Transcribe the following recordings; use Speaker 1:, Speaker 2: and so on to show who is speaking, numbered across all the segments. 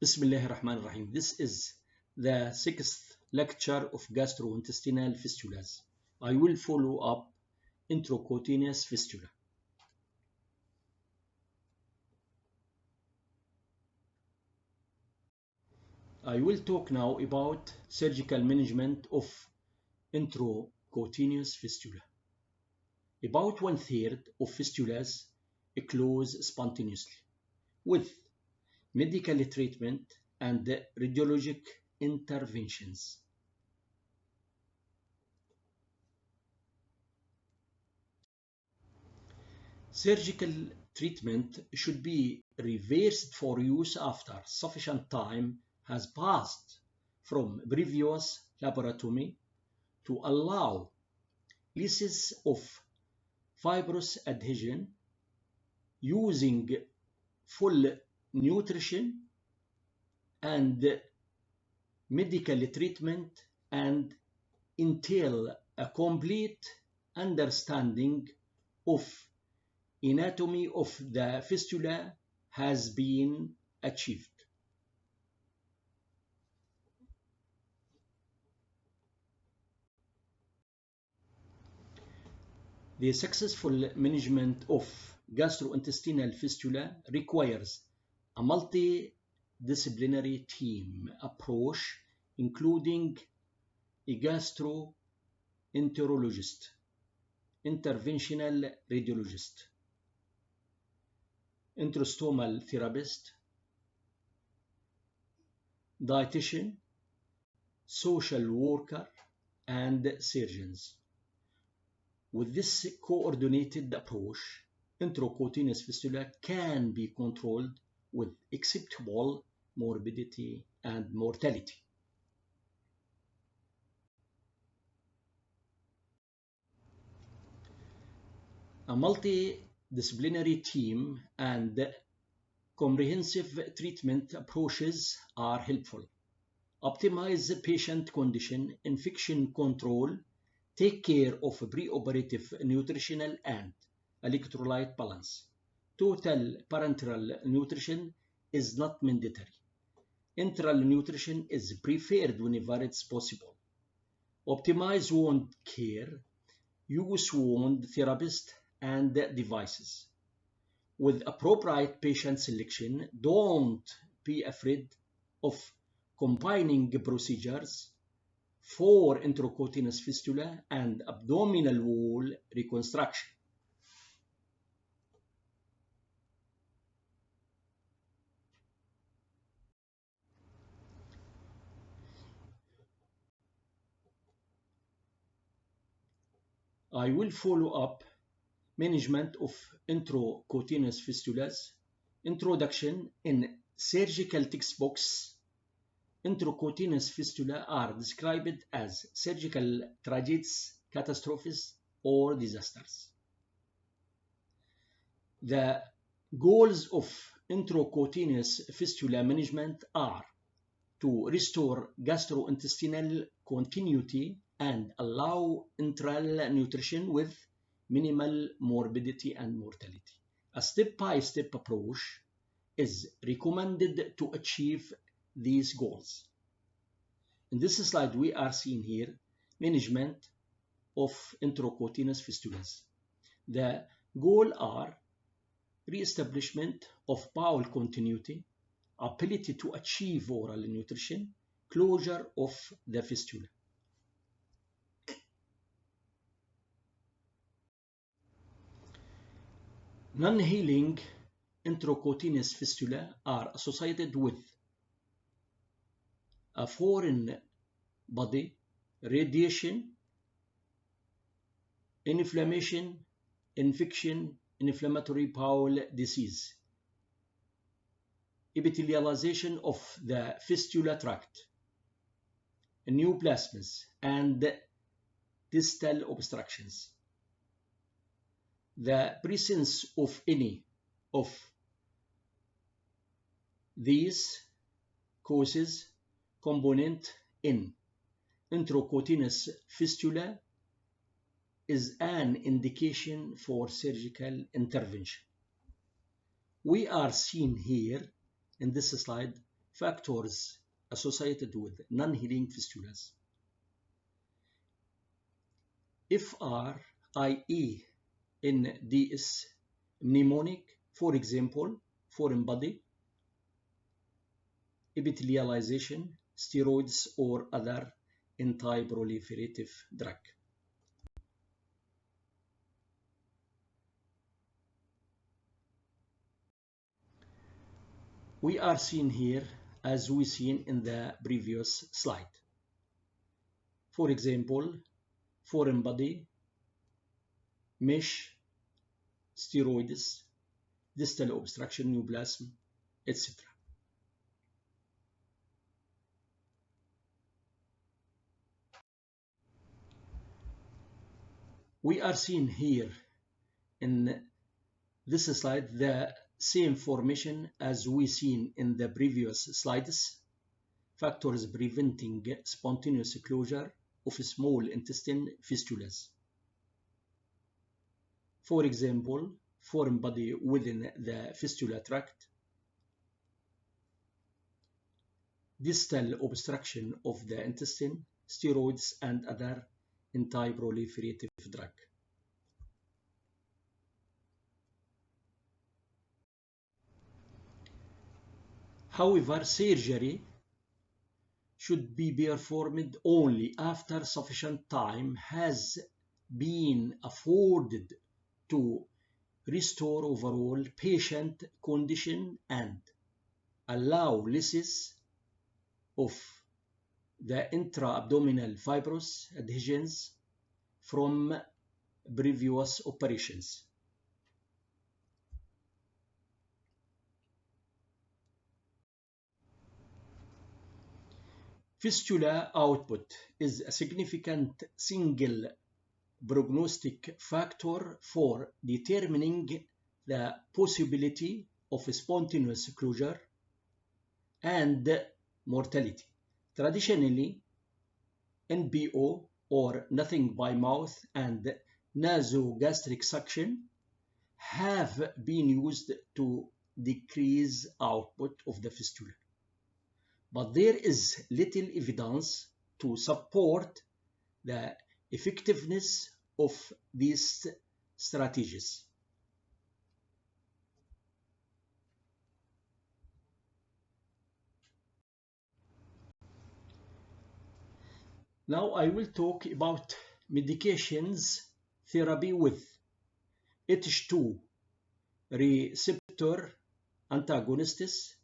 Speaker 1: Bismillahir Rahmanir Rahim. This is the sixth lecture of gastrointestinal fistulas. I will follow up enterocutaneous fistula. I will talk now about surgical management of enterocutaneous fistula. About 1/3 of fistulas close spontaneously with medical treatment and radiologic interventions. Surgical treatment should be reversed for use after sufficient time has passed from previous laparotomy to allow lysis of fibrous adhesion using full nutrition and medical treatment and entail a complete understanding of anatomy of the fistula has been achieved. The successful management of gastrointestinal fistula requires a multidisciplinary team approach, including a gastroenterologist, interventional radiologist, enterostomal therapist, dietitian, social worker, and surgeons. With this coordinated approach, enterocutaneous fistula can be controlled with acceptable morbidity and mortality. A multidisciplinary team and comprehensive treatment approaches are helpful. Optimize patient condition, infection control, take care of preoperative nutritional and electrolyte balance. Total parenteral nutrition is not mandatory. Enteral nutrition is preferred whenever it's possible. Optimize wound care, use wound therapist and devices. With appropriate patient selection, don't be afraid of combining procedures for enterocutaneous fistula and abdominal wall reconstruction. I will follow up management of enterocutaneous fistulas. Introduction. In surgical textbooks, enterocutaneous fistula are described as surgical tragedies, catastrophes, or disasters. The goals of enterocutaneous fistula management are to restore gastrointestinal continuity and allow enteral nutrition with minimal morbidity and mortality. A step-by-step approach is recommended to achieve these goals. In this slide, we are seeing here management of enterocutaneous fistulas. The goals are re-establishment of bowel continuity, ability to achieve oral nutrition, closure of the fistula. Non-healing enterocutaneous fistula are associated with a foreign body, radiation, inflammation, infection, inflammatory bowel disease, epithelialization of the fistula tract, neoplasms, and distal obstructions. The presence of any of these causes component in enterocutaneous fistula is an indication for surgical intervention. We are seeing here in this slide factors associated with non-healing fistulas. FR, i.e. NDS, mnemonic, for example, foreign body, epithelialization, steroids, or other anti-proliferative drug. We are seen here as we seen in the previous slide. For example, foreign body, mesh, steroids, distal obstruction, neoplasm, etc. We are seeing here in this slide the same formation as we seen in the previous slides. Factors preventing spontaneous closure of small intestine fistulas. For example, foreign body within the fistula tract, distal obstruction of the intestine, steroids, and other anti-proliferative drug. However, surgery should be performed only after sufficient time has been afforded to restore overall patient condition and allow lysis of the intra-abdominal fibrous adhesions from previous operations. Fistula output is a significant single prognostic factor for determining the possibility of spontaneous closure and mortality. Traditionally, NBO or nothing by mouth and nasogastric suction have been used to decrease output of the fistula. But there is little evidence to support the effectiveness of these strategies. Now I will talk about medications therapy with H2 receptor antagonists,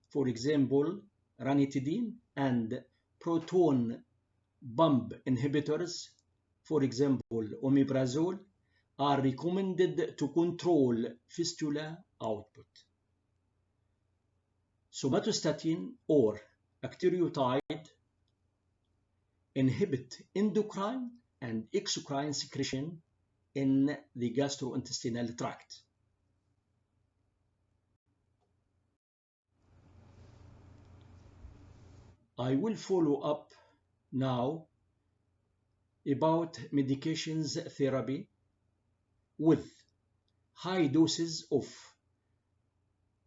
Speaker 1: for example, ranitidine, and proton pump inhibitors, for example, omeprazole, are recommended to control fistula output. Somatostatin or octreotide inhibit endocrine and exocrine secretion in the gastrointestinal tract. I will follow up now about medications therapy with high doses of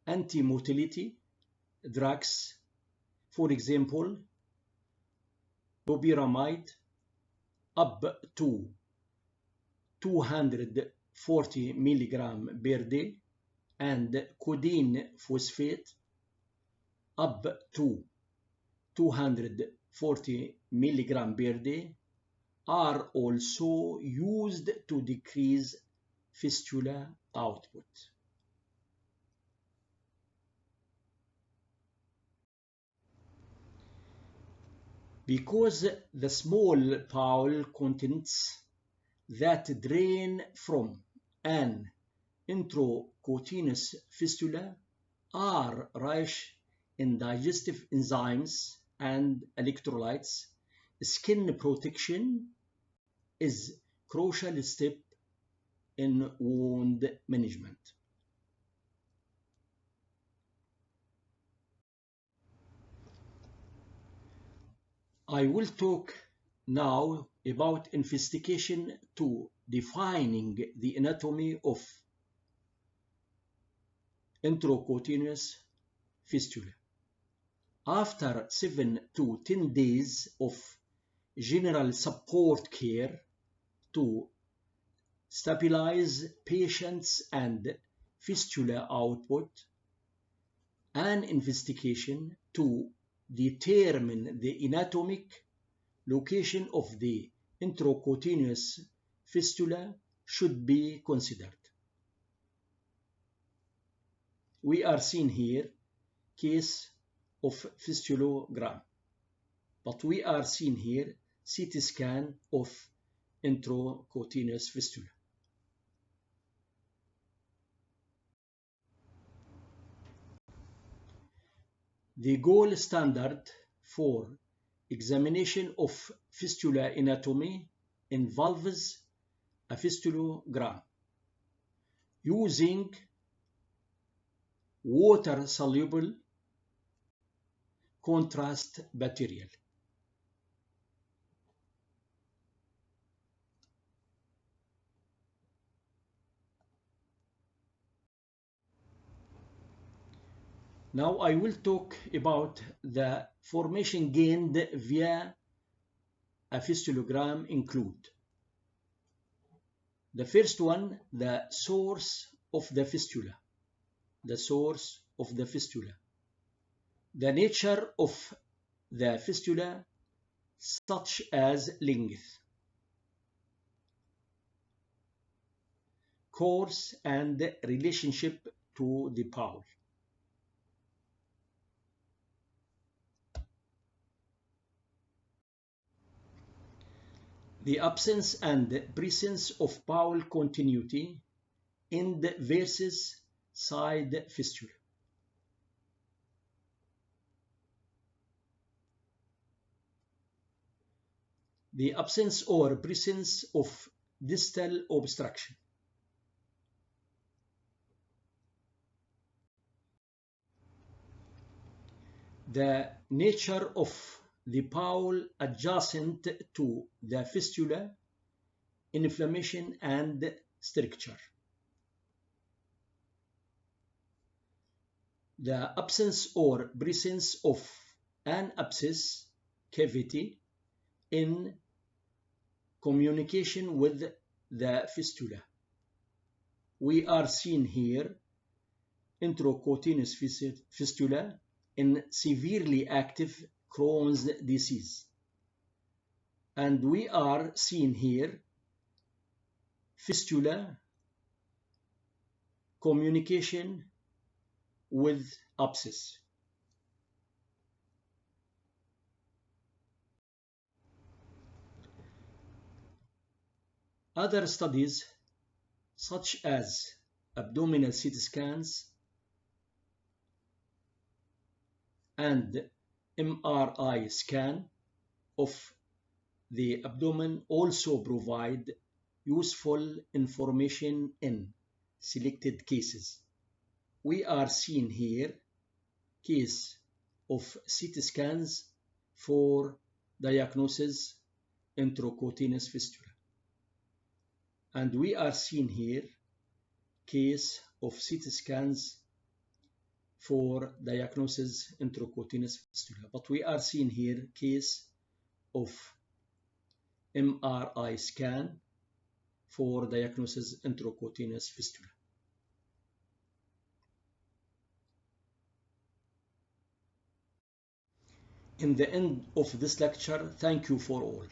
Speaker 1: anti-motility drugs, for example, topiramide up to 240 mg per day and codeine phosphate up to 240 mg per day are also used to decrease fistula output. Because the small bowel contents that drain from an enterocutaneous fistula are rich in digestive enzymes and electrolytes, skin protection is a crucial step in wound management. I will talk now about investigation to defining the anatomy of enterocutaneous fistula. After 7 to 10 days of general support care to stabilize patients and fistula output, an investigation to determine the anatomic location of the enterocutaneous fistula should be considered. We are seeing here case of fistulogram, but we are seeing here CT scan of enterocutaneous fistula. The gold standard for examination of fistula anatomy involves a fistulogram using water-soluble contrast material. Now I will talk about the formation gained via a fistulogram include. The first one, the source of the fistula. The source of the fistula. The nature of the fistula, such as length, course, and relationship to the bowel. The absence and presence of bowel continuity end versus side fistula. The absence or presence of distal obstruction. The nature of the bowel adjacent to the fistula, inflammation and stricture. The absence or presence of an abscess cavity in communication with the fistula. We are seeing here enterocutaneous fistula in severely active Crohn's disease. And we are seeing here fistula communication with abscess. Other studies such as abdominal CT scans and MRI scan of the abdomen also provide useful information in selected cases. We are seeing here case of CT scans for diagnosis enterocutaneous fistula. And we are seeing here case of CT scans for diagnosis enterocutaneous fistula. But we are seeing here case of MRI scan for diagnosis enterocutaneous fistula. In the end of this lecture, thank you for all.